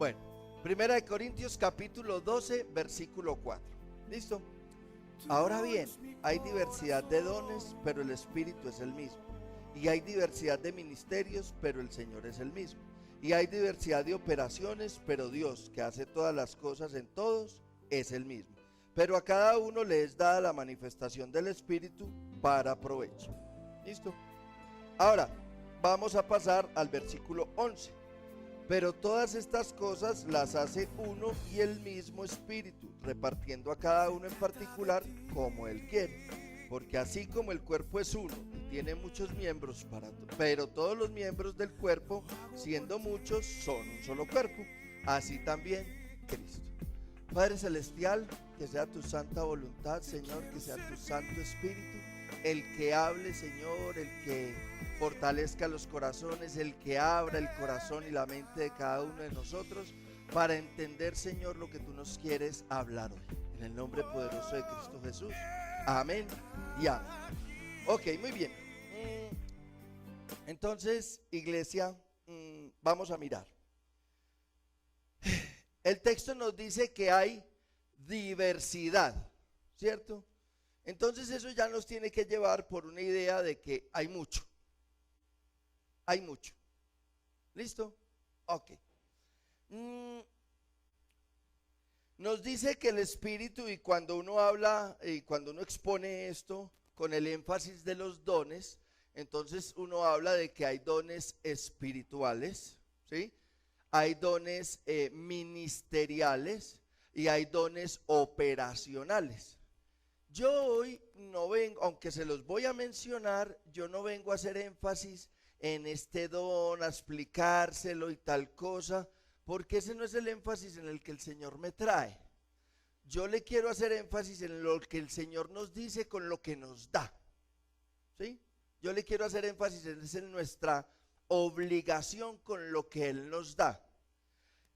Bueno, Primera de Corintios capítulo 12, versículo 4. ¿Listo? Ahora bien, hay diversidad de dones, pero el Espíritu es el mismo. Y hay diversidad de ministerios, pero el Señor es el mismo. Y hay diversidad de operaciones, pero Dios, que hace todas las cosas en todos, es el mismo. Pero a cada uno le es dada la manifestación del Espíritu para provecho. ¿Listo? Ahora, vamos a pasar al versículo 11. Pero todas estas cosas las hace uno y el mismo Espíritu, repartiendo a cada uno en particular como Él quiere. Porque así como el cuerpo es uno y tiene muchos miembros, pero todos los miembros del cuerpo, siendo muchos, son un solo cuerpo, así también Cristo. Padre Celestial, que sea tu santa voluntad, Señor, que sea tu Santo Espíritu, el que hable, Señor, el que fortalezca los corazones, el que abra el corazón y la mente de cada uno de nosotros para entender, Señor, lo que tú nos quieres hablar hoy. En el nombre poderoso de Cristo Jesús. Amén y amén. Ok, muy bien. Entonces, iglesia, vamos a mirar. El texto nos dice que hay diversidad, ¿cierto? Entonces eso ya nos tiene que llevar por una idea de que hay mucho. Hay mucho. ¿Listo? Ok. Nos dice que el Espíritu, y cuando uno habla y cuando uno expone esto con el énfasis de los dones, entonces uno habla de que hay dones espirituales, ¿sí? Hay dones ministeriales y hay dones operacionales. Yo hoy no vengo, aunque se los voy a mencionar, yo no vengo a hacer énfasis en este don, a explicárselo y tal cosa, porque ese no es el énfasis en el que el Señor me trae. Yo le quiero hacer énfasis en lo que el Señor nos dice con lo que nos da, ¿sí? Yo le quiero hacer énfasis en nuestra obligación con lo que Él nos da.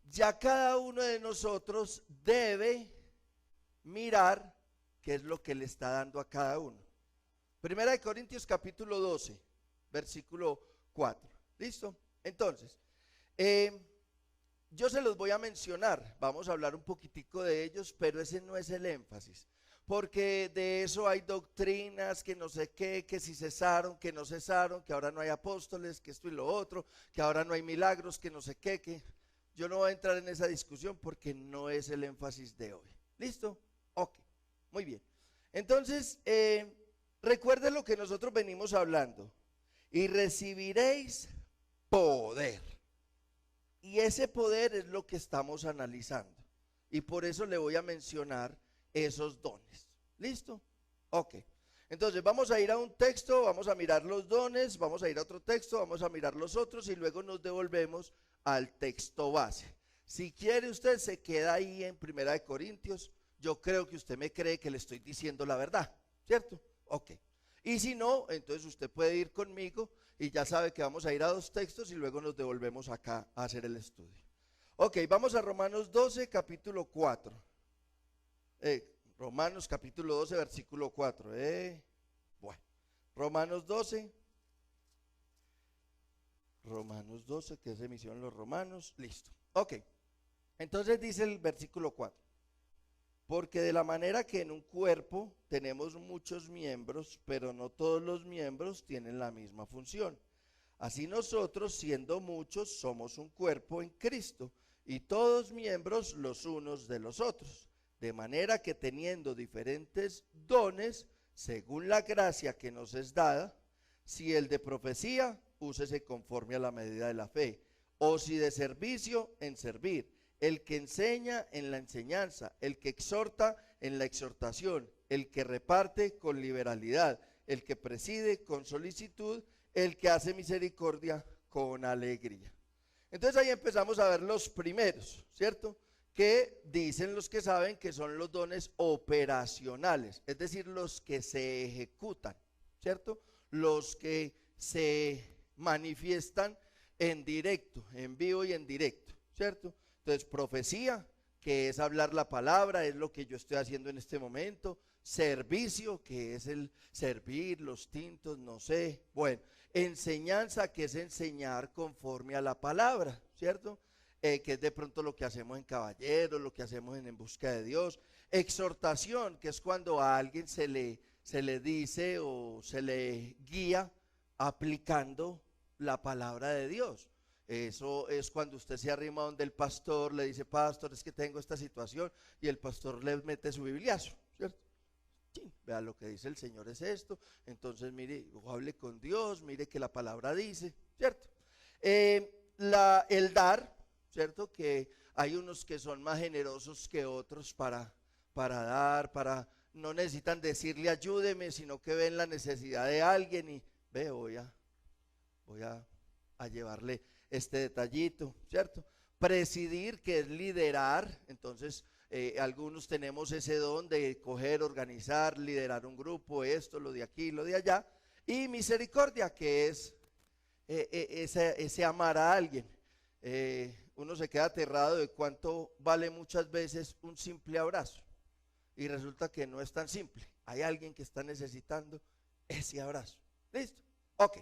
Ya cada uno de nosotros debe mirar qué es lo que le está dando a cada uno. Primera de Corintios capítulo 12, versículo 4. ¿Listo? Entonces, yo se los voy a mencionar, vamos a hablar un poquitico de ellos, pero ese no es el énfasis, porque de eso hay doctrinas, que no sé qué, que si cesaron, que no cesaron, que ahora no hay apóstoles, que esto y lo otro, que ahora no hay milagros, que no sé qué, que yo no voy a entrar en esa discusión porque no es el énfasis de hoy. ¿Listo? Ok, muy bien. Entonces, recuerden lo que nosotros venimos hablando, y recibiréis poder. Y ese poder es lo que estamos analizando. Y por eso le voy a mencionar esos dones. ¿Listo? Ok. Entonces vamos a ir a un texto, vamos a mirar los dones, vamos a ir a otro texto, vamos a mirar los otros y luego nos devolvemos al texto base. Si quiere usted se queda ahí en Primera de Corintios. Yo creo que usted me cree que le estoy diciendo la verdad, ¿cierto? Ok. Y si no, entonces usted puede ir conmigo y ya sabe que vamos a ir a dos textos y luego nos devolvemos acá a hacer el estudio. Ok, vamos a Romanos 12, capítulo 4. Romanos capítulo 12, versículo 4. Bueno, Romanos 12, que es emisión los romanos. Listo. Ok, entonces dice el versículo 4. Porque de la manera que en un cuerpo tenemos muchos miembros, pero no todos los miembros tienen la misma función. Así nosotros, siendo muchos, somos un cuerpo en Cristo, y todos miembros los unos de los otros. De manera que teniendo diferentes dones, según la gracia que nos es dada, si el de profecía, úsese conforme a la medida de la fe, o si de servicio, en servir. El que enseña en la enseñanza, el que exhorta en la exhortación, el que reparte con liberalidad, el que preside con solicitud, el que hace misericordia con alegría. Entonces ahí empezamos a ver los primeros, ¿cierto? Que dicen los que saben que son los dones operacionales, es decir, los que se ejecutan, ¿cierto? Los que se manifiestan en directo, en vivo y en directo, ¿cierto? Entonces, profecía, que es hablar la palabra, es lo que yo estoy haciendo en este momento. Servicio, que es el servir, los tintos, no sé. Bueno, enseñanza, que es enseñar conforme a la palabra, ¿cierto? que es de pronto lo que hacemos en Caballeros, lo que hacemos en Busca de Dios. Exhortación, que es cuando a alguien se le dice o se le guía aplicando la palabra de Dios. Eso es cuando usted se arrima donde el pastor le dice: pastor, es que tengo esta situación, y el pastor le mete su bibliazo, ¿cierto? Sí, vea, lo que dice el Señor es esto, entonces mire, hable con Dios, mire que la palabra dice, ¿cierto? El dar, ¿cierto? Que hay unos que son más generosos que otros para dar, no necesitan decirle ayúdeme, sino que ven la necesidad de alguien y ve, voy a llevarle este detallito, ¿cierto? Presidir, que es liderar. Entonces algunos tenemos ese don de coger, organizar, liderar un grupo, esto, lo de aquí, lo de allá. Y misericordia, que es ese amar a alguien. Uno se queda aterrado de cuánto vale muchas veces un simple abrazo, y resulta que no es tan simple. Hay alguien que está necesitando ese abrazo. ¿Listo? Ok.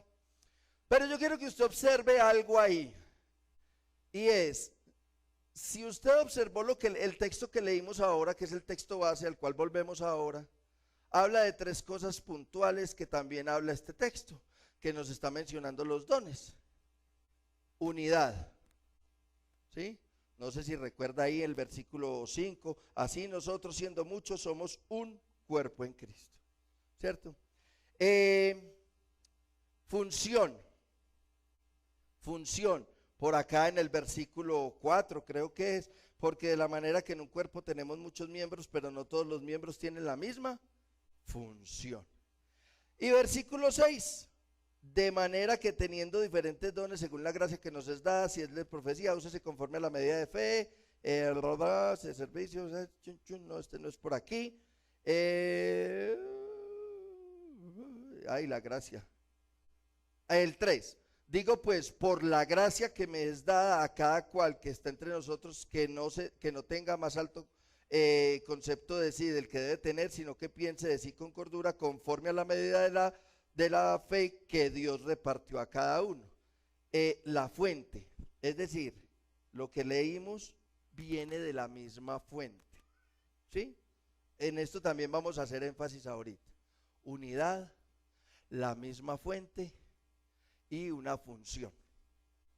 Pero yo quiero que usted observe algo ahí, y es, si usted observó el texto que leímos ahora, que es el texto base al cual volvemos ahora, habla de tres cosas puntuales que también habla este texto, que nos está mencionando los dones. Unidad, ¿sí? No sé si recuerda ahí el versículo 5, así nosotros siendo muchos somos un cuerpo en Cristo, ¿cierto? Función, por acá en el versículo 4 creo que es, porque de la manera que en un cuerpo tenemos muchos miembros, pero no todos los miembros tienen la misma función. Y versículo 6, de manera que teniendo diferentes dones según la gracia que nos es dada, si es de profecía, úsese conforme a la medida de fe, de servicios, no, este no es por aquí, la gracia. El 3, digo pues, por la gracia que me es dada a cada cual que está entre nosotros, que no tenga más alto concepto de sí del que debe tener, sino que piense de sí con cordura, conforme a la medida de la fe que Dios repartió a cada uno. La fuente, es decir, lo que leímos viene de la misma fuente, ¿sí? En esto también vamos a hacer énfasis ahorita. Unidad, la misma fuente y una función.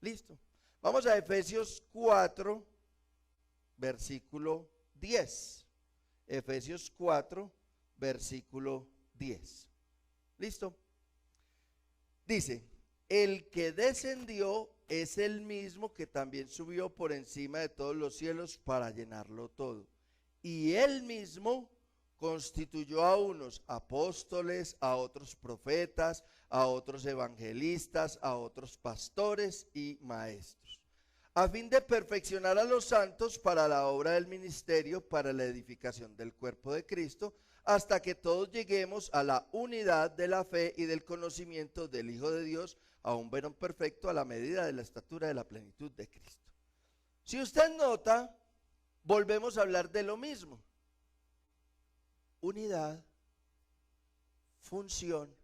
Listo. Vamos a Efesios 4, versículo 10. Efesios 4, versículo 10. ¿Listo? Dice: el que descendió es el mismo que también subió por encima de todos los cielos para llenarlo todo. Y él mismo constituyó a unos apóstoles, a otros profetas, a otros evangelistas, a otros pastores y maestros, a fin de perfeccionar a los santos para la obra del ministerio, para la edificación del cuerpo de Cristo, hasta que todos lleguemos a la unidad de la fe y del conocimiento del Hijo de Dios, a un varón perfecto, a la medida de la estatura de la plenitud de Cristo. Si usted nota, volvemos a hablar de lo mismo: unidad, función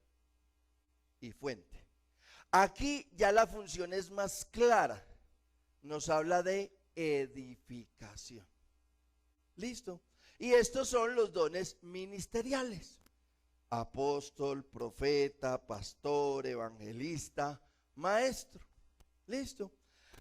y fuente. Aquí ya la función es más clara, nos habla de edificación. ¿Listo? Y estos son los dones ministeriales: apóstol, profeta, pastor, evangelista, maestro. ¿Listo?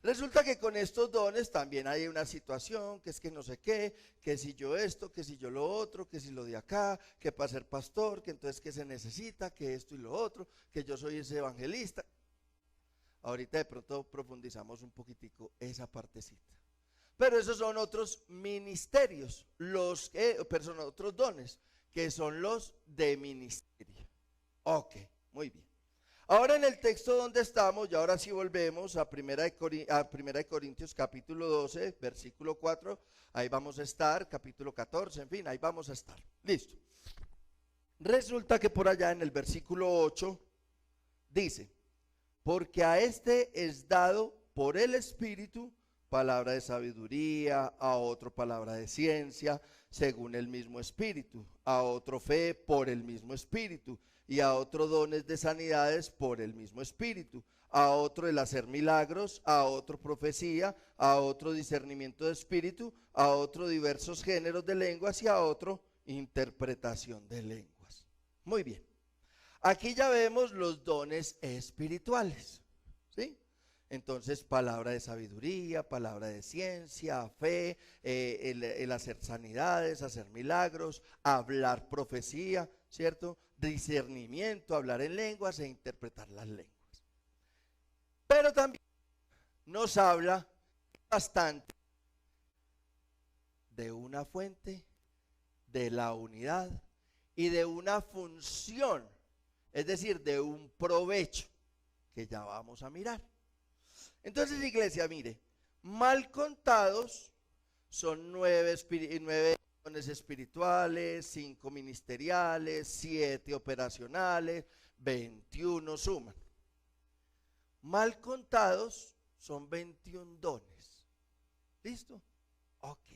Resulta que con estos dones también hay una situación, que es que no sé qué, que si yo esto, que si yo lo otro, que si lo de acá, que para ser pastor, que entonces que se necesita, que esto y lo otro, que yo soy ese evangelista. Ahorita de pronto profundizamos un poquitico esa partecita. Pero esos son otros ministerios, otros dones, que son los de ministerio. Ok, muy bien. Ahora en el texto donde estamos, y ahora sí volvemos a Primera de Corintios capítulo 12, versículo 4, ahí vamos a estar, capítulo 14, en fin, ahí vamos a estar. Listo. Resulta que por allá en el versículo 8 dice: porque a este es dado por el Espíritu palabra de sabiduría, a otro palabra de ciencia, según el mismo Espíritu, a otro fe por el mismo Espíritu, y a otro dones de sanidades por el mismo Espíritu, a otro el hacer milagros, a otro profecía, a otro discernimiento de espíritu, a otro diversos géneros de lenguas y a otro interpretación de lenguas. Muy bien. Aquí ya vemos los dones espirituales, ¿sí? Entonces, palabra de sabiduría, palabra de ciencia, fe, el hacer sanidades, hacer milagros, hablar profecía, ¿cierto? Discernimiento, hablar en lenguas e interpretar las lenguas. Pero también nos habla bastante de una fuente, de la unidad y de una función, es decir, de un provecho que ya vamos a mirar. Entonces, iglesia, mire, mal contados son 9 dones espirituales, 5 ministeriales, 7 operacionales, 21 suman. Mal contados son 21 dones. ¿Listo? Ok,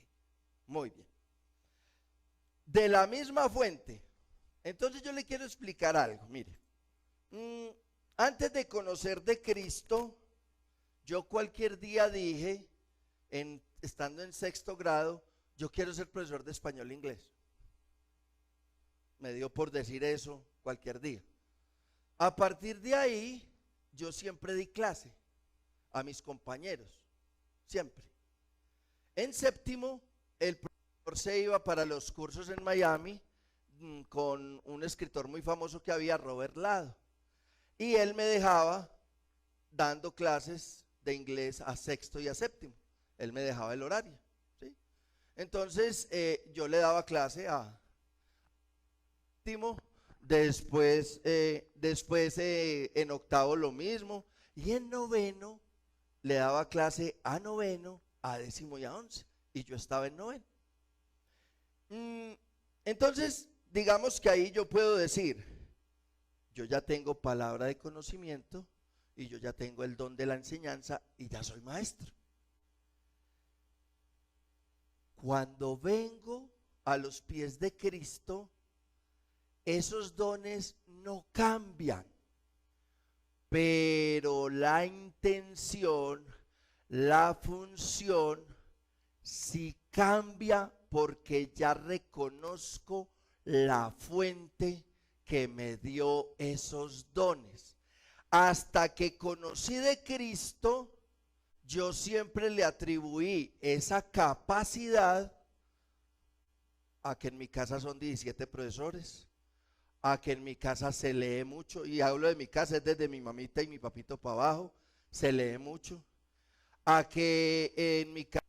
muy bien. De la misma fuente. Entonces yo le quiero explicar algo, mire. Antes de conocer de Cristo, yo cualquier día dije, estando en 6º grado, yo quiero ser profesor de español e inglés. Me dio por decir eso cualquier día. A partir de ahí, yo siempre di clase a mis compañeros, siempre. En 7º, el profesor se iba para los cursos en Miami con un escritor muy famoso que había, Robert Lado. Y él me dejaba dando clases de inglés a 6º y a 7º. Él me dejaba el horario, ¿sí? Entonces yo le daba clase a 7º, después en 8º lo mismo, y en 9º le daba clase a 9º, a 10º y a 11º, y yo estaba en 9º. Entonces, digamos que ahí yo puedo decir, yo ya tengo palabra de conocimiento, y yo ya tengo el don de la enseñanza, y ya soy maestro. Cuando vengo a los pies de Cristo, esos dones no cambian, pero la intención, la función, sí cambia, porque ya reconozco la fuente que me dio esos dones. Hasta que conocí de Cristo, yo siempre le atribuí esa capacidad a que en mi casa son 17 profesores, a que en mi casa se lee mucho, y hablo de mi casa, es desde mi mamita y mi papito para abajo, se lee mucho, a que en mi casa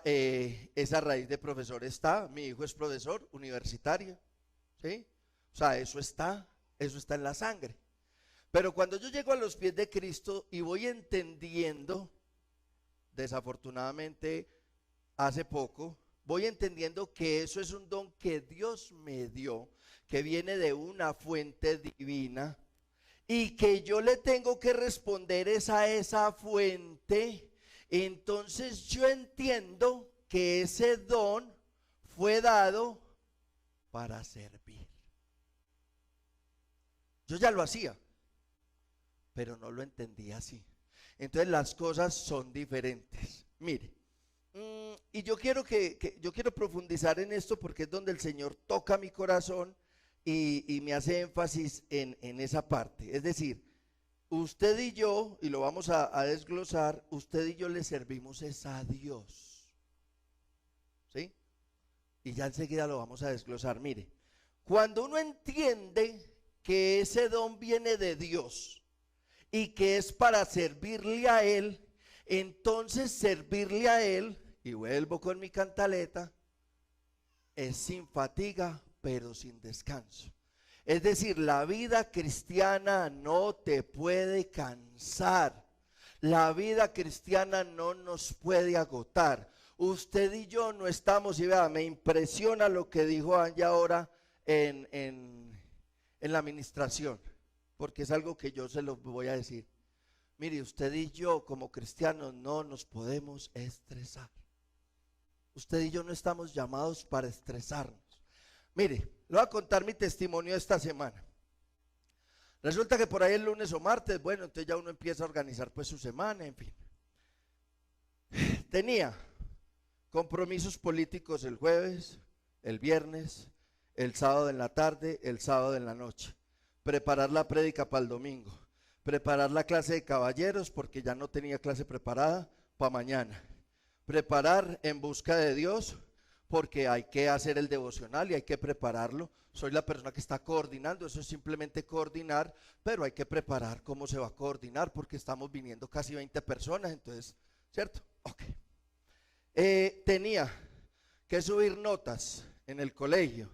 esa raíz de profesor está, mi hijo es profesor universitario, ¿sí? O sea, eso está en la sangre. Pero cuando yo llego a los pies de Cristo y voy entendiendo, desafortunadamente hace poco, voy entendiendo que eso es un don que Dios me dio, que viene de una fuente divina, y que yo le tengo que responder a esa fuente. Entonces yo entiendo que ese don fue dado para servir. Yo ya lo hacía, pero no lo entendía así. Entonces las cosas son diferentes. Mire, y yo quiero yo quiero profundizar en esto, porque es donde el Señor toca mi corazón y me hace énfasis en esa parte. Es decir, usted y yo, y lo vamos a desglosar, usted y yo le servimos es a Dios, ¿sí? Y ya enseguida lo vamos a desglosar. Mire, cuando uno entiende que ese don viene de Dios y que es para servirle a Él, entonces servirle a Él, y vuelvo con mi cantaleta, es sin fatiga pero sin descanso. Es decir, la vida cristiana no te puede cansar. La vida cristiana no nos puede agotar. Usted y yo no estamos, y vea, me impresiona lo que dijo Anja ahora en la administración, porque es algo que yo se lo voy a decir. Mire, usted y yo como cristianos no nos podemos estresar. Usted y yo no estamos llamados para estresarnos. Mire, le voy a contar mi testimonio esta semana. Resulta que por ahí el lunes o martes, bueno, entonces ya uno empieza a organizar pues su semana, en fin. Tenía compromisos políticos el jueves, el viernes, el sábado en la tarde, el sábado en la noche. Preparar la prédica para el domingo. Preparar la clase de caballeros porque ya no tenía clase preparada para mañana. Preparar En Busca de Dios porque hay que hacer el devocional y hay que prepararlo. Soy la persona que está coordinando, eso es simplemente coordinar, pero hay que preparar cómo se va a coordinar porque estamos viniendo casi 20 personas, entonces, ¿cierto? Ok. Tenía que subir notas en el colegio,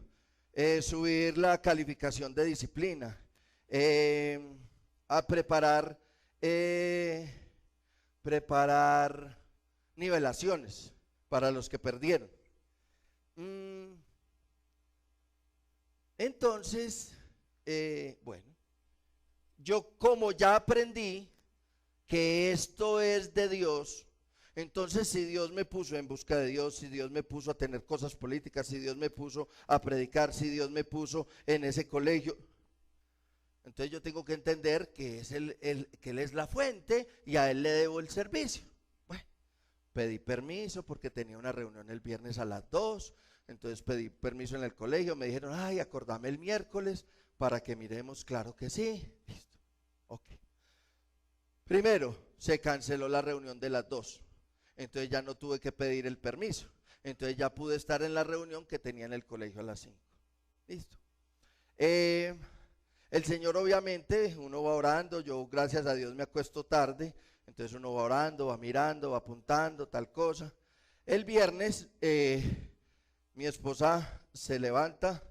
subir la calificación de disciplina, a preparar nivelaciones para los que perdieron. Entonces, bueno, yo como ya aprendí que esto es de Dios, entonces si Dios me puso en busca de Dios, si Dios me puso a tener cosas políticas, si Dios me puso a predicar, si Dios me puso en ese colegio, entonces yo tengo que entender que es que Él es la fuente y a Él le debo el servicio. Bueno, pedí permiso porque tenía una reunión el viernes a las 2, entonces pedí permiso en el colegio, me dijeron, ay, acordame el miércoles para que miremos, claro que sí, listo, ok. Primero, se canceló la reunión de las 2, entonces ya no tuve que pedir el permiso, entonces ya pude estar en la reunión que tenía en el colegio a las 5, listo. El Señor obviamente, uno va orando, yo gracias a Dios me acuesto tarde, entonces uno va orando, va mirando, va apuntando, tal cosa. El viernes mi esposa se levanta,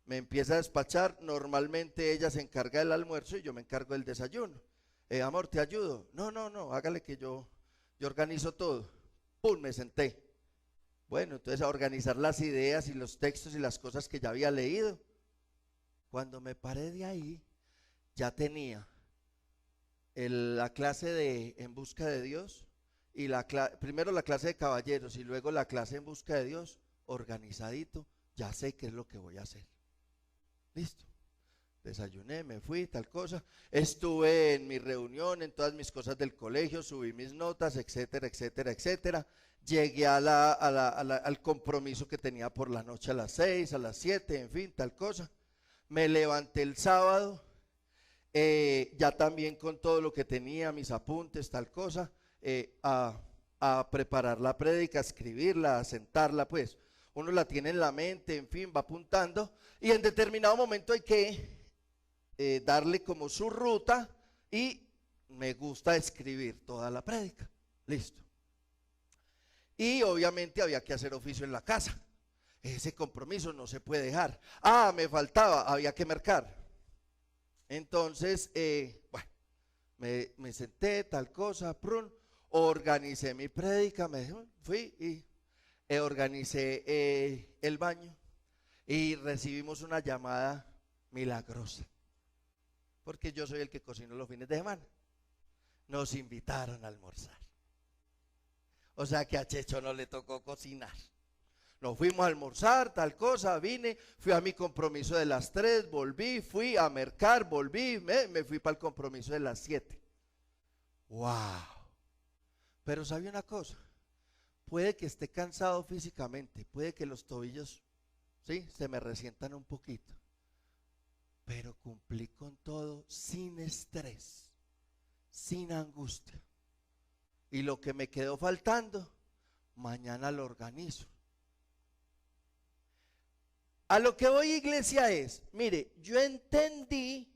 me empieza a despachar, normalmente ella se encarga del almuerzo y yo me encargo del desayuno. Amor, ¿te ayudo? No, hágale que yo organizo todo. Pum, me senté. Bueno, entonces a organizar las ideas y los textos y las cosas que ya había leído. Cuando me paré de ahí, ya tenía la clase de En Busca de Dios y primero la clase de caballeros y luego la clase En Busca de Dios, organizadito, ya sé qué es lo que voy a hacer. Listo. Desayuné, me fui, tal cosa. Estuve en mi reunión, en todas mis cosas del colegio, subí mis notas, etcétera, etcétera, etcétera. Llegué al compromiso que tenía por la noche a las 6, a las 7, en fin, tal cosa. Me levanté el sábado, ya también con todo lo que tenía, mis apuntes, tal cosa, a preparar la prédica, a escribirla, a sentarla, pues. Uno la tiene en la mente, en fin, va apuntando, y en determinado momento hay que darle como su ruta, y me gusta escribir toda la prédica, listo. Y obviamente había que hacer oficio en la casa. Ese compromiso no se puede dejar. Me faltaba, había que mercar. Entonces, bueno, me senté, tal cosa, organicé mi prédica, fui y organicé el baño y recibimos una llamada milagrosa, porque yo soy el que cocino los fines de semana. Nos invitaron a almorzar. O sea que a Checho no le tocó cocinar. Nos fuimos a almorzar, tal cosa, vine, fui a mi compromiso de las 3, volví, fui a mercar, volví, me fui para el compromiso de las 7. ¡Wow! Pero ¿sabe una cosa? Puede que esté cansado físicamente, puede que los tobillos, sí, se me resientan un poquito, pero cumplí con todo sin estrés, sin angustia. Y lo que me quedó faltando, mañana lo organizo. A lo que voy, iglesia, es, mire, yo entendí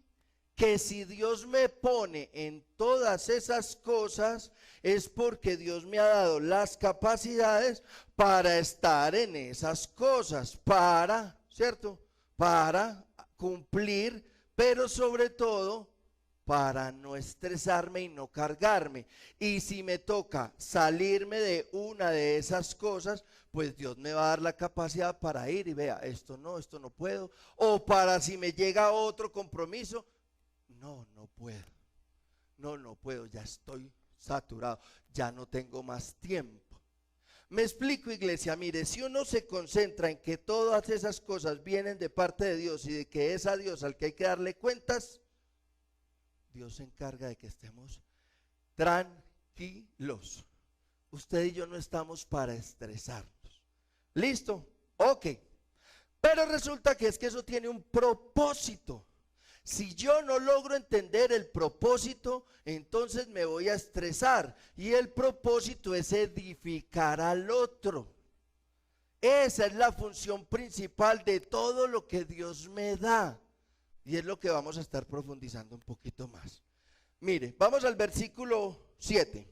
que si Dios me pone en todas esas cosas es porque Dios me ha dado las capacidades para estar en esas cosas, ¿cierto? Para cumplir, pero sobre todo para no estresarme y no cargarme. Y si me toca salirme de una de esas cosas, pues Dios me va a dar la capacidad para ir y vea, esto no puedo. O para si me llega otro compromiso, no puedo, ya estoy saturado, ya no tengo más tiempo. Me explico, iglesia, mire, si uno se concentra en que todas esas cosas vienen de parte de Dios y de que es a Dios al que hay que darle cuentas, Dios se encarga de que estemos tranquilos. Usted y yo no estamos para estresarnos. ¿Listo? Ok. Pero resulta que es que eso tiene un propósito. Si yo no logro entender el propósito, entonces me voy a estresar. Y el propósito es edificar al otro. Esa es la función principal de todo lo que Dios me da. Y es lo que vamos a estar profundizando un poquito más. Mire, vamos al versículo 7.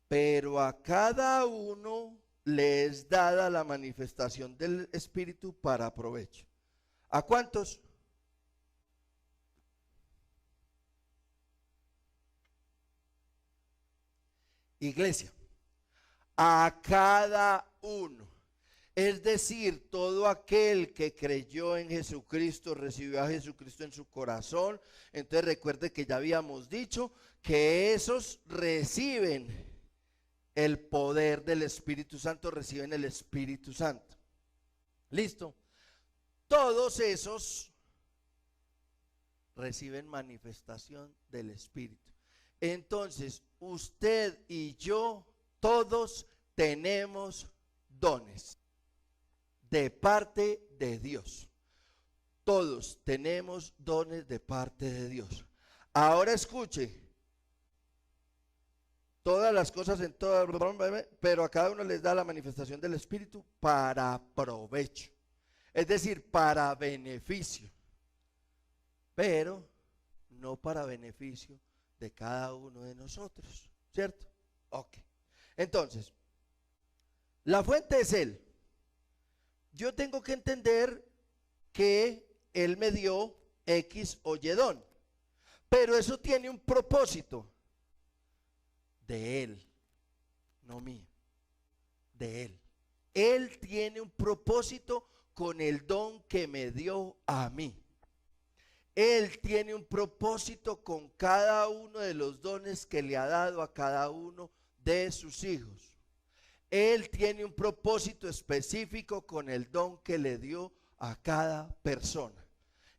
Pero a cada uno le es dada la manifestación del Espíritu para provecho. ¿A cuántos? Iglesia, a cada uno. Es decir, todo aquel que creyó en Jesucristo, recibió a Jesucristo en su corazón. Entonces recuerde que ya habíamos dicho que esos reciben el poder del Espíritu Santo, reciben el Espíritu Santo. ¿Listo? Todos esos reciben manifestación del Espíritu. Entonces, usted y yo, todos tenemos dones de parte de Dios. Todos tenemos dones de parte de Dios. Ahora escuche, todas las cosas en todas, pero a cada uno les da la manifestación del Espíritu para provecho, es decir, para beneficio, pero no para beneficio de cada uno de nosotros, ¿cierto? Ok, entonces, la fuente es Él. Yo tengo que entender que Él me dio X o Y don, pero eso tiene un propósito de Él, no mío, de Él. Él tiene un propósito con el don que me dio a mí. Él tiene un propósito con cada uno de los dones que le ha dado a cada uno de sus hijos. Él tiene un propósito específico con el don que le dio a cada persona.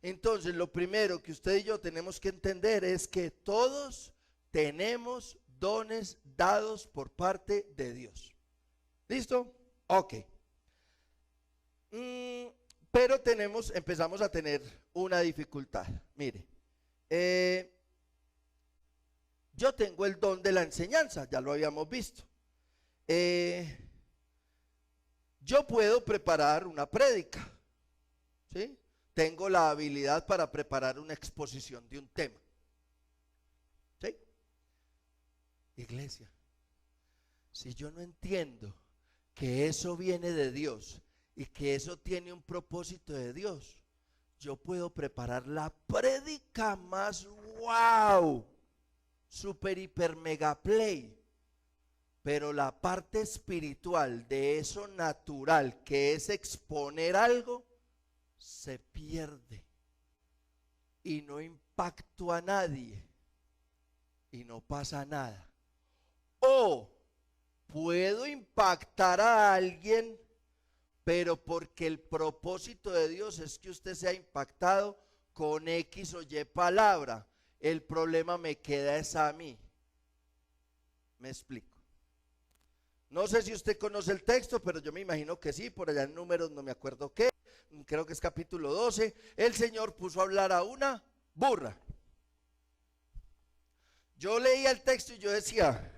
Entonces, lo primero que usted y yo tenemos que entender es que todos tenemos dones dados por parte de Dios. ¿Listo? Ok. Pero empezamos a tener una dificultad. Mire, yo tengo el don de la enseñanza, ya lo habíamos visto. Yo puedo preparar una prédica, ¿sí? Tengo la habilidad para preparar una exposición de un tema, ¿sí? Iglesia, si yo no entiendo que eso viene de Dios y que eso tiene un propósito de Dios, yo puedo preparar la prédica más wow, super hiper mega play, pero la parte espiritual de eso natural, que es exponer algo, se pierde y no impacto a nadie y no pasa nada. O puedo impactar a alguien, pero porque el propósito de Dios es que usted sea impactado con X o Y palabra, el problema me queda es a mí. Me explico. No sé si usted conoce el texto, pero yo me imagino que sí, por allá en Números, no me acuerdo qué, creo que es capítulo 12, el Señor puso a hablar a una burra. Yo leía el texto y yo decía,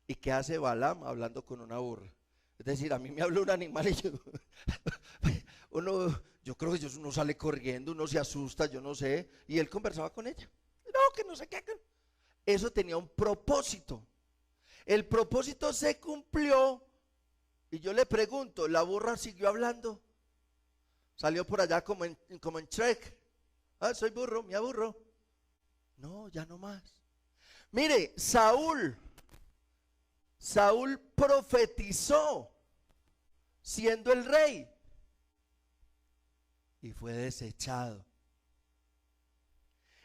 ¿y qué hace Balaam hablando con una burra? Es decir, a mí me habla un animal y yo creo que uno sale corriendo, uno se asusta, yo no sé, y él conversaba con ella. No, que no sé qué. Eso tenía un propósito. El propósito se cumplió y yo le pregunto, ¿la burra siguió hablando? Salió por allá como en Shrek. Ah, soy burro, me aburro. No, ya no más. Mire, Saúl profetizó siendo el rey y fue desechado.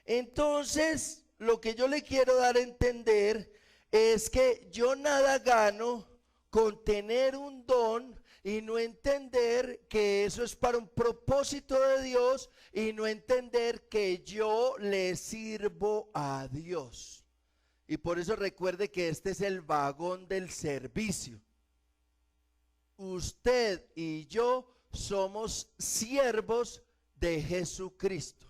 Entonces, lo que yo le quiero dar a entender es que yo nada gano con tener un don y no entender que eso es para un propósito de Dios y no entender que yo le sirvo a Dios. Y por eso recuerde que este es el vagón del servicio. Usted y yo somos siervos de Jesucristo.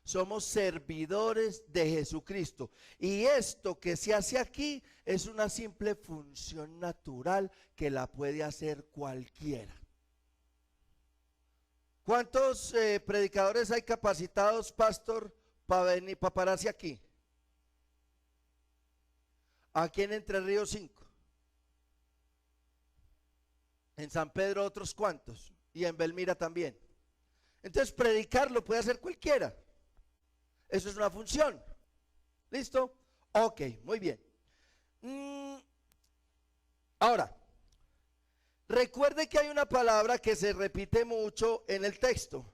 Somos servidores de Jesucristo. Y esto que se hace aquí es una simple función natural que la puede hacer cualquiera. ¿Cuántos predicadores hay capacitados, pastor, para venir, para pararse aquí? Aquí en Entre Ríos 5. En San Pedro otros cuantos. Y en Belmira también. Entonces predicar lo puede hacer cualquiera. Eso es una función. ¿Listo? Ok, muy bien. Ahora, recuerde que hay una palabra que se repite mucho en el texto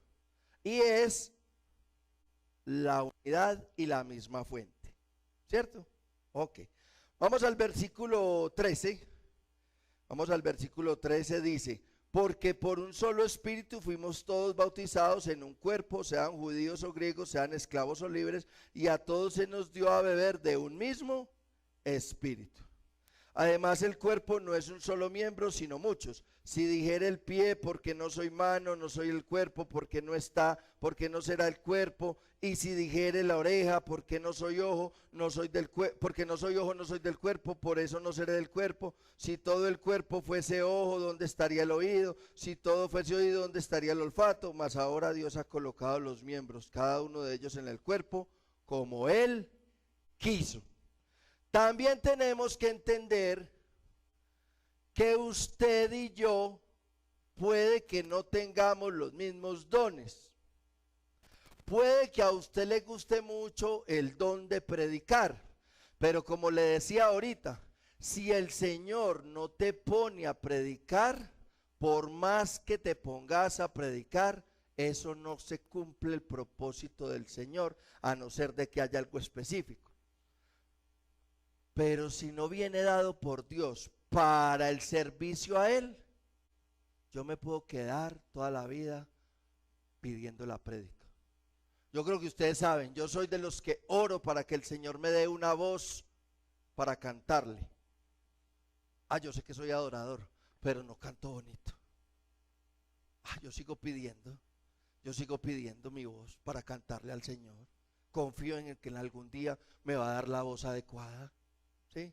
y es la unidad y la misma fuente. ¿Cierto? Ok. Vamos al versículo 13. Vamos al versículo 13, dice: porque por un solo espíritu fuimos todos bautizados en un cuerpo, sean judíos o griegos, sean esclavos o libres, y a todos se nos dio a beber de un mismo espíritu. Además, el cuerpo no es un solo miembro, sino muchos. Si dijera el pie, porque no soy mano, no soy el cuerpo, porque no está, porque no será el cuerpo. Y si dijere la oreja, porque no soy ojo, no soy del cuerpo, porque no soy ojo, no soy del cuerpo, por eso no seré del cuerpo. Si todo el cuerpo fuese ojo, ¿dónde estaría el oído? Si todo fuese oído, ¿dónde estaría el olfato? Mas ahora Dios ha colocado los miembros, cada uno de ellos en el cuerpo, como Él quiso. También tenemos que entender que usted y yo puede que no tengamos los mismos dones. Puede que a usted le guste mucho el don de predicar, pero como le decía ahorita, si el Señor no te pone a predicar, por más que te pongas a predicar, eso no se cumple el propósito del Señor, a no ser de que haya algo específico. Pero si no viene dado por Dios para el servicio a Él, yo me puedo quedar toda la vida pidiendo la prédica. Yo creo que ustedes saben, yo soy de los que oro para que el Señor me dé una voz para cantarle. Yo sé que soy adorador, pero no canto bonito. Yo sigo pidiendo mi voz para cantarle al Señor. Confío en el que en algún día me va a dar la voz adecuada. ¿Sí?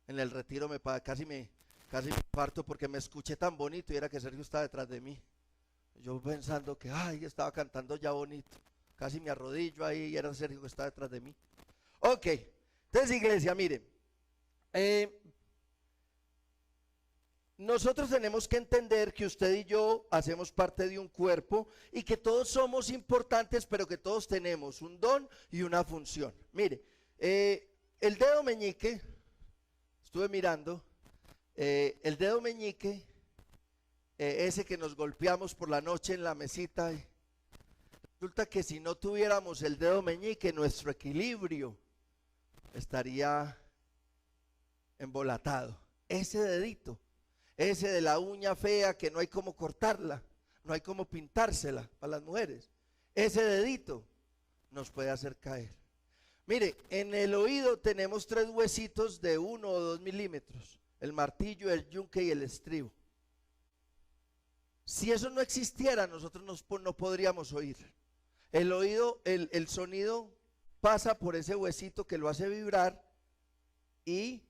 En el retiro casi me parto porque me escuché tan bonito y era que Sergio estaba detrás de mí. Yo pensando que estaba cantando ya bonito. Casi me arrodillo ahí y era Sergio que estaba detrás de mí. Ok, entonces iglesia, miren. Nosotros tenemos que entender que usted y yo hacemos parte de un cuerpo y que todos somos importantes, pero que todos tenemos un don y una función. Mire, el dedo meñique, estuve mirando, el dedo meñique, ese que nos golpeamos por la noche en la mesita, resulta que si no tuviéramos el dedo meñique, nuestro equilibrio estaría embolatado. Ese dedito, ese de la uña fea que no hay cómo cortarla, no hay cómo pintársela para las mujeres, ese dedito nos puede hacer caer. Mire, en el oído tenemos 3 huesitos de 1 o 2 milímetros, el martillo, el yunque y el estribo. Si eso no existiera, nosotros no podríamos oír. El oído, el sonido pasa por ese huesito que lo hace vibrar y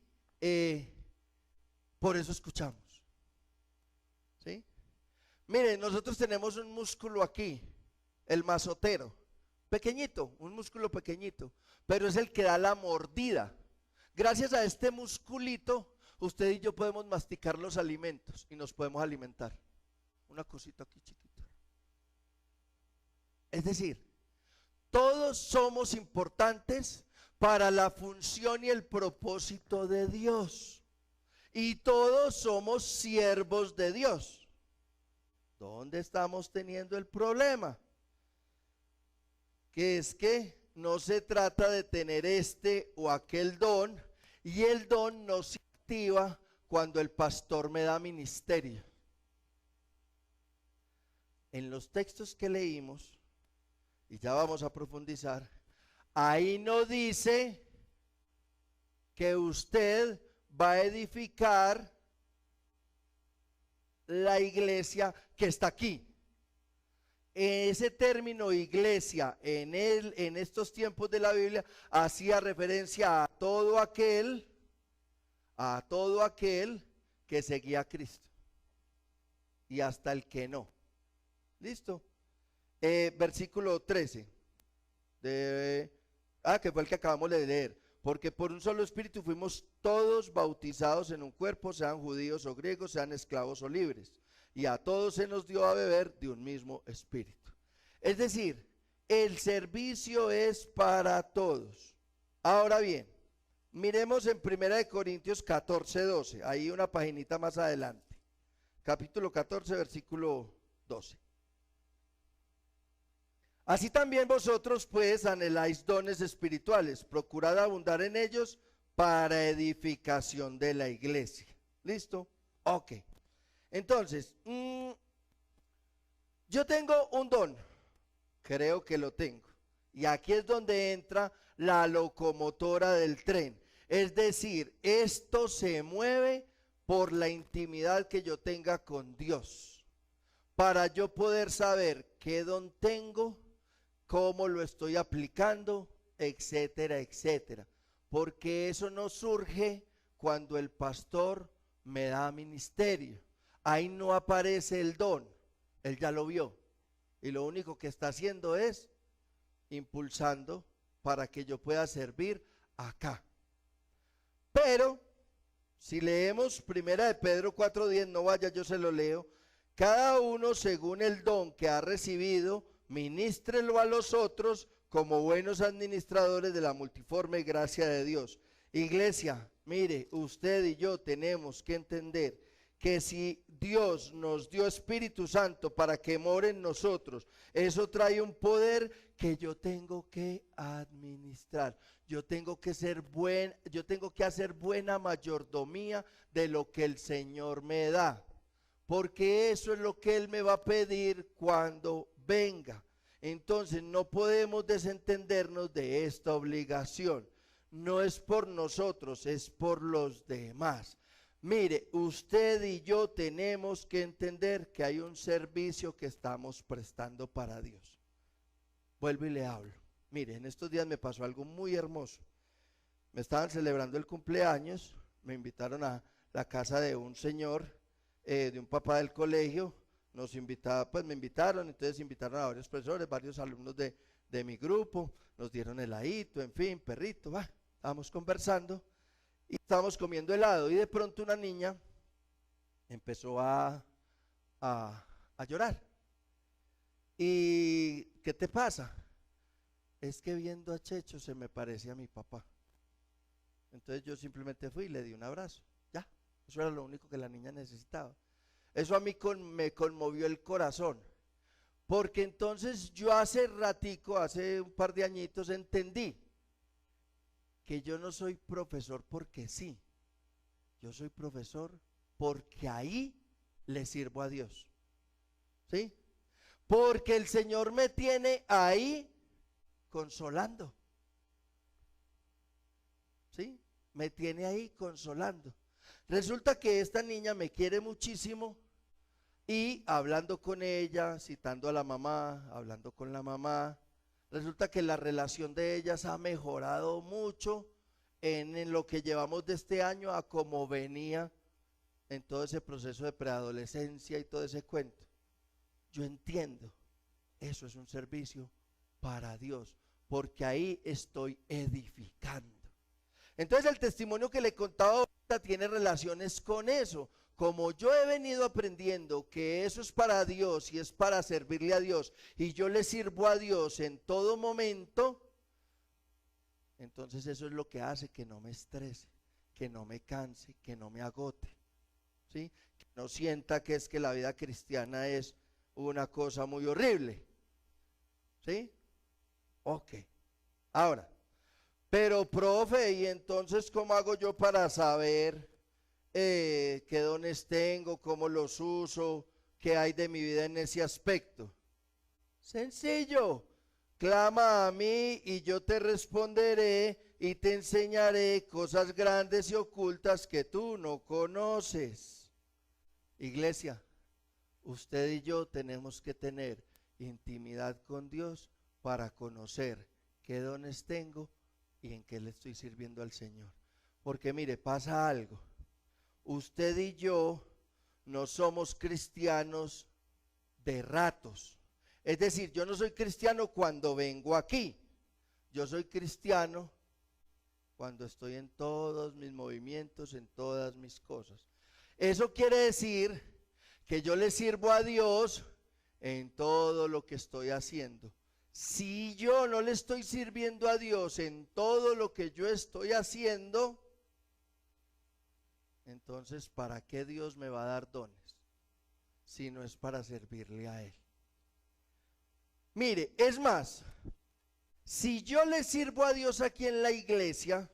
por eso escuchamos. ¿Sí? Mire, nosotros tenemos un músculo aquí, el masotero, pequeñito, un músculo pequeñito, pero es el que da la mordida. Gracias a este musculito, usted y yo podemos masticar los alimentos y nos podemos alimentar. Una cosita aquí chiquita. Es decir, todos somos importantes para la función y el propósito de Dios. Y todos somos siervos de Dios. ¿Dónde estamos teniendo el problema? Que es que no se trata de tener este o aquel don, y el don no se activa cuando el pastor me da ministerio. En los textos que leímos, y ya vamos a profundizar, ahí no dice que usted va a edificar la iglesia que está aquí. Ese término iglesia en estos tiempos de la Biblia hacía referencia a todo aquel que seguía a Cristo y hasta el que no. ¿Listo? Versículo 13 que fue el que acabamos de leer. Porque por un solo espíritu fuimos todos bautizados en un cuerpo, sean judíos o griegos, sean esclavos o libres, y a todos se nos dio a beber de un mismo espíritu. Es decir, el servicio es para todos. Ahora bien, miremos en 1 Corintios 14, 12, ahí una paginita más adelante, capítulo 14, versículo 12. Así también vosotros pues anheláis dones espirituales, procurad abundar en ellos para edificación de la iglesia. ¿Listo? Ok. Entonces, yo tengo un don, creo que lo tengo. Y aquí es donde entra la locomotora del tren. Es decir, esto se mueve por la intimidad que yo tenga con Dios. Para yo poder saber qué don tengo, cómo lo estoy aplicando, etcétera, etcétera. Porque eso no surge cuando el pastor me da ministerio. Ahí no aparece el don, él ya lo vio. Y lo único que está haciendo es impulsando para que yo pueda servir acá. Pero, si leemos 1 de Pedro 4:10, no vaya, yo se lo leo. Cada uno según el don que ha recibido, ministrelo a los otros como buenos administradores de la multiforme gracia de Dios. Iglesia, mire, usted y yo tenemos que entender que si Dios nos dio Espíritu Santo para que more en nosotros, eso trae un poder que yo tengo que administrar. Yo tengo que hacer buena mayordomía de lo que el Señor me da, porque eso es lo que Él me va a pedir cuando venga. Entonces no podemos desentendernos de esta obligación. No es por nosotros, es por los demás. Mire, usted y yo tenemos que entender que hay un servicio que estamos prestando para Dios. Vuelvo y le hablo. Mire, en estos días me pasó algo muy hermoso. Me estaban celebrando el cumpleaños, me invitaron a la casa de un señor, de un papá del colegio. Nos invitaba, pues me invitaron, entonces invitaron a varios profesores, varios alumnos de mi grupo, nos dieron heladito, en fin, perrito, estábamos conversando y estábamos comiendo helado y de pronto una niña empezó a llorar. ¿Y qué te pasa? Es que viendo a Checho se me parecía a mi papá. Entonces yo simplemente fui y le di un abrazo, ya, eso era lo único que la niña necesitaba. Eso a mí me conmovió el corazón, porque entonces yo hace ratico, hace un par de añitos, entendí que yo no soy profesor porque sí, yo soy profesor porque ahí le sirvo a Dios, ¿sí? Porque el Señor me tiene ahí consolando, ¿sí? Me tiene ahí consolando. Resulta que esta niña me quiere muchísimo. Y hablando con ella, citando a la mamá, hablando con la mamá, resulta que la relación de ellas ha mejorado mucho en lo que llevamos de este año a como venía en todo ese proceso de preadolescencia y todo ese cuento. Yo entiendo, eso es un servicio para Dios, porque ahí estoy edificando. Entonces el testimonio que le contaba ahorita tiene relaciones con eso. Como yo he venido aprendiendo que eso es para Dios y es para servirle a Dios, y yo le sirvo a Dios en todo momento, entonces eso es lo que hace que no me estrese, que no me canse, que no me agote, ¿sí? Que no sienta que es que la vida cristiana es una cosa muy horrible, ¿sí? Ok. Ahora, pero profe, ¿y entonces cómo hago yo para saber qué dones tengo, cómo los uso, ¿Qué hay de mi vida en ese aspecto? Sencillo. Clama a mí y yo te responderé y te enseñaré cosas grandes y ocultas que tú no conoces. Iglesia, usted y yo tenemos que tener intimidad con Dios para conocer qué dones tengo y en qué le estoy sirviendo al Señor. Porque mire, pasa algo. Usted y yo no somos cristianos de ratos. Es decir, yo no soy cristiano cuando vengo aquí. Yo soy cristiano cuando estoy en todos mis movimientos, en todas mis cosas. Eso quiere decir que yo le sirvo a Dios en todo lo que estoy haciendo. Si yo no le estoy sirviendo a Dios en todo lo que yo estoy haciendo, entonces ¿para qué Dios me va a dar dones? Si no es para servirle a Él. Mire, es más, si yo le sirvo a Dios aquí en la iglesia,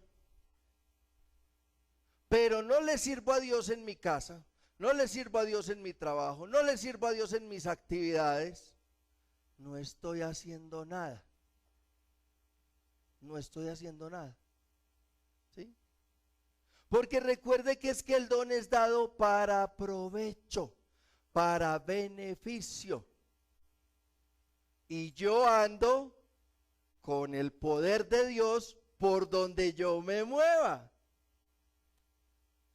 pero no le sirvo a Dios en mi casa, no le sirvo a Dios en mi trabajo, no le sirvo a Dios en mis actividades, no estoy haciendo nada. No estoy haciendo nada. ¿Sí? Porque recuerde que es que el don es dado para provecho, para beneficio. Y yo ando con el poder de Dios por donde yo me mueva.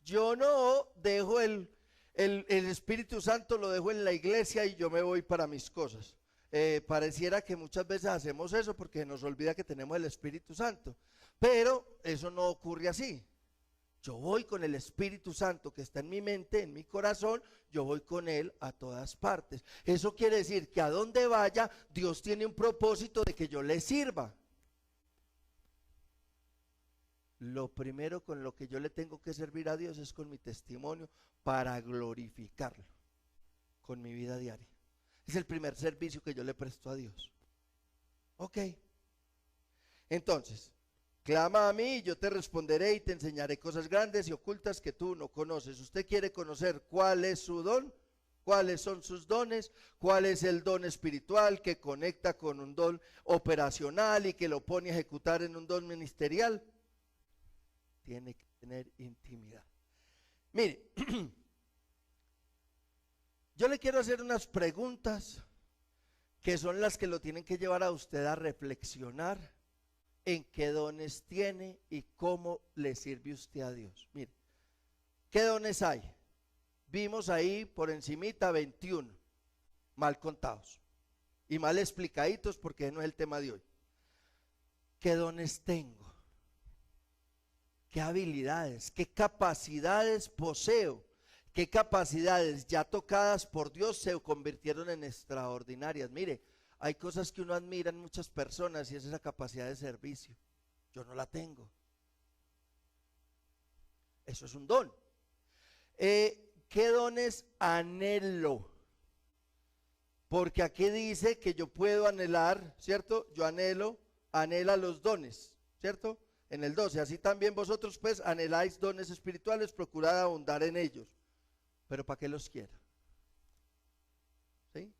Yo no dejo el Espíritu Santo, lo dejo en la iglesia y yo me voy para mis cosas. Pareciera que muchas veces hacemos eso porque nos olvida que tenemos el Espíritu Santo. Pero eso no ocurre así. Yo voy con el Espíritu Santo que está en mi mente, en mi corazón, yo voy con Él a todas partes. Eso quiere decir que a donde vaya, Dios tiene un propósito de que yo le sirva. Lo primero con lo que yo le tengo que servir a Dios es con mi testimonio para glorificarlo, con mi vida diaria. Es el primer servicio que yo le presto a Dios. Ok. Entonces, clama a mí y yo te responderé y te enseñaré cosas grandes y ocultas que tú no conoces. ¿Usted quiere conocer cuál es su don? ¿Cuáles son sus dones? ¿Cuál es el don espiritual que conecta con un don operacional y que lo pone a ejecutar en un don ministerial? Tiene que tener intimidad. Mire, yo le quiero hacer unas preguntas que son las que lo tienen que llevar a usted a reflexionar en qué dones tiene y cómo le sirve usted a Dios. Mire, ¿qué dones hay? Vimos ahí por encimita 21, mal contados y mal explicaditos porque no es el tema de hoy. ¿Qué dones tengo? ¿Qué habilidades? ¿Qué capacidades poseo? ¿Qué capacidades ya tocadas por Dios se convirtieron en extraordinarias? Mire, hay cosas que uno admira en muchas personas y es esa capacidad de servicio. Yo no la tengo. Eso es un don. ¿Qué dones anhelo? Porque aquí dice que yo puedo anhelar, ¿cierto? Yo anhela los dones, ¿cierto? En el 12, así también vosotros pues anheláis dones espirituales, procurad abundar en ellos. Pero ¿para qué los quiera? ¿Sí?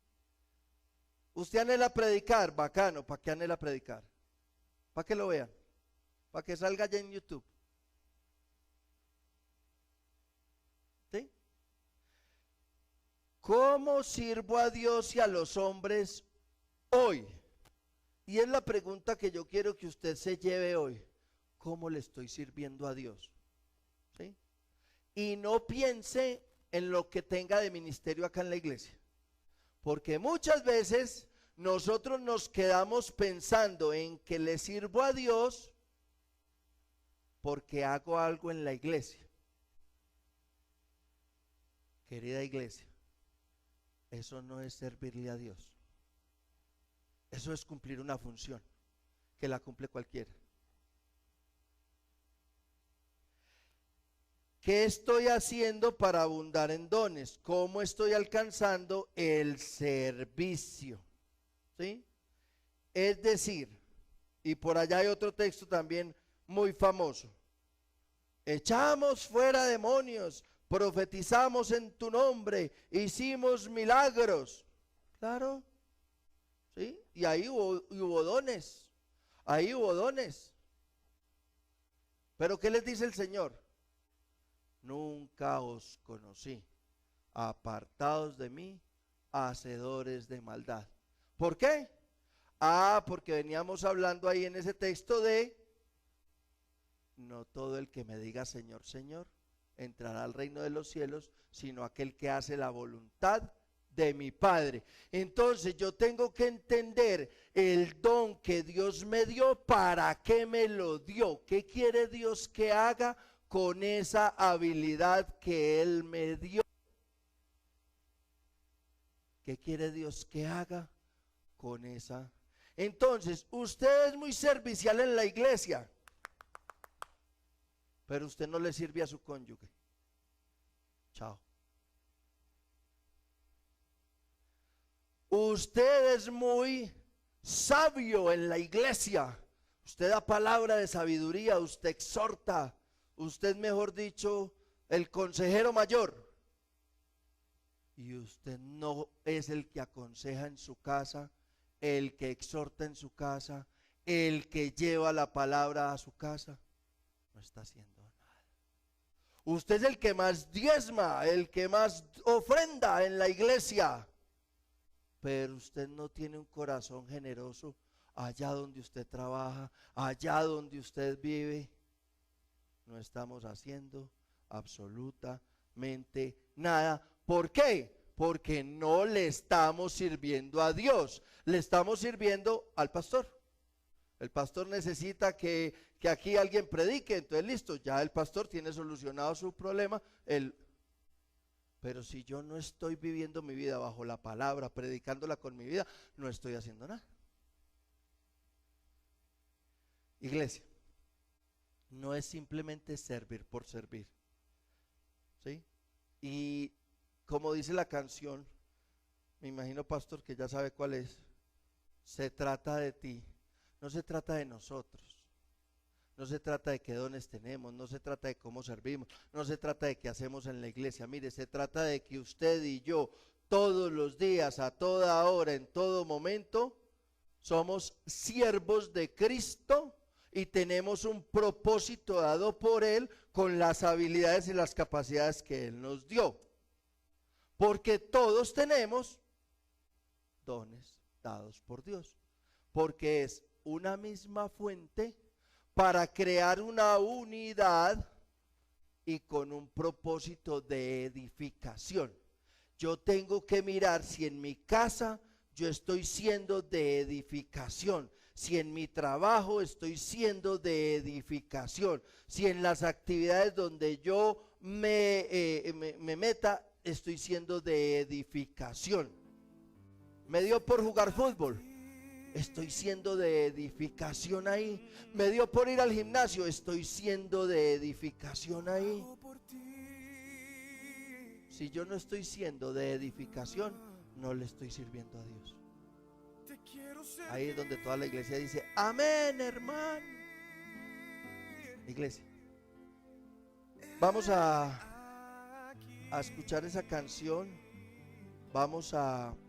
Usted anhela predicar, bacano, ¿para qué anhela predicar? Para que lo vean, para que salga ya en YouTube. ¿Sí? ¿Cómo sirvo a Dios y a los hombres hoy? Y es la pregunta que yo quiero que usted se lleve hoy. ¿Cómo le estoy sirviendo a Dios? ¿Sí? Y no piense en lo que tenga de ministerio acá en la iglesia. Porque muchas veces nosotros nos quedamos pensando en que le sirvo a Dios porque hago algo en la iglesia. Querida iglesia, eso no es servirle a Dios. Eso es cumplir una función que la cumple cualquiera. ¿Qué estoy haciendo para abundar en dones? ¿Cómo estoy alcanzando el servicio? ¿Sí? Es decir, y por allá hay otro texto también muy famoso. Echamos fuera demonios, profetizamos en tu nombre, hicimos milagros. Claro, ¿sí? Y ahí hubo dones, ahí hubo dones. Pero ¿qué les dice el Señor? Nunca os conocí, apartados de mí, hacedores de maldad. ¿Por qué? Porque veníamos hablando ahí en ese texto de no todo el que me diga Señor, Señor, entrará al reino de los cielos, sino aquel que hace la voluntad de mi Padre. Entonces yo tengo que entender el don que Dios me dio, para qué me lo dio, qué quiere Dios que haga con esa habilidad que Él me dio. ¿Qué quiere Dios que haga con esa? Entonces, usted es muy servicial en la iglesia, pero usted no le sirve a su cónyuge. Chao. Usted es muy sabio en la iglesia. Usted da palabra de sabiduría, usted exhorta, usted, mejor dicho, el consejero mayor. Y usted no es el que aconseja en su casa, el que exhorta en su casa, el que lleva la palabra a su casa. No está haciendo nada. Usted es el que más diezma, el que más ofrenda en la iglesia, pero usted no tiene un corazón generoso allá donde usted trabaja, allá donde usted vive. No estamos haciendo absolutamente nada. ¿Por qué? Porque no le estamos sirviendo a Dios, le estamos sirviendo al pastor. El pastor necesita que aquí alguien predique, entonces listo, ya el pastor tiene solucionado su problema. Pero si yo no estoy viviendo mi vida bajo la palabra, predicándola con mi vida, no estoy haciendo nada. Iglesia, no es simplemente servir por servir, ¿sí? Y como dice la canción, me imagino, pastor, que ya sabe cuál es. Se trata de ti, no se trata de nosotros. No se trata de qué dones tenemos, no se trata de cómo servimos, no se trata de qué hacemos en la iglesia. Mire, se trata de que usted y yo, todos los días, a toda hora, en todo momento, somos siervos de Cristo y tenemos un propósito dado por Él con las habilidades y las capacidades que Él nos dio. Porque todos tenemos dones dados por Dios, porque es una misma fuente para crear una unidad y con un propósito de edificación. Yo tengo que mirar si en mi casa yo estoy siendo de edificación, si en mi trabajo estoy siendo de edificación, si en las actividades donde yo me meta estoy siendo de edificación. Me dio por jugar fútbol, estoy siendo de edificación ahí. Me dio por ir al gimnasio, estoy siendo de edificación ahí. Si yo no estoy siendo de edificación, no le estoy sirviendo a Dios. Ahí es donde toda la iglesia dice amén, hermano. Iglesia, vamos a escuchar esa canción.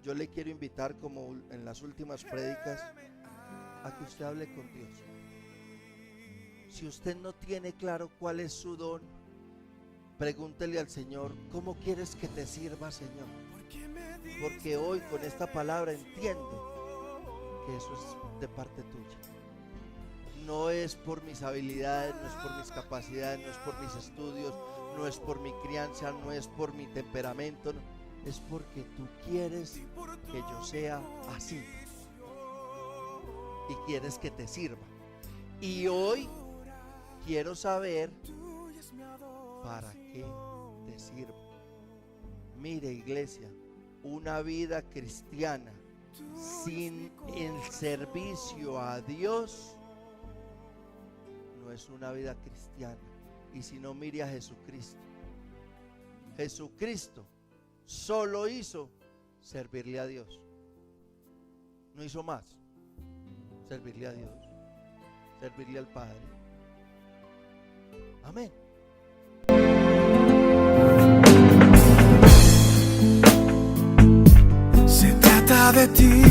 Yo le quiero invitar, como en las últimas prédicas, a que usted hable con Dios. Si usted no tiene claro cuál es su don, pregúntele al Señor, ¿cómo quieres que te sirva, Señor? Porque hoy con esta palabra entiendo que eso es de parte tuya. No es por mis habilidades, no es por mis capacidades, no es por mis estudios, no es por mi crianza, no es por mi temperamento, no. Es porque tú quieres que yo sea así y quieres que te sirva. Y hoy quiero saber para qué te sirvo. Mire, iglesia, una vida cristiana sin el servicio a Dios no es una vida cristiana. Y si no, mire a Jesucristo. Jesucristo solo hizo servirle a Dios, no hizo más. Servirle a Dios, servirle al Padre. Amén. de ti.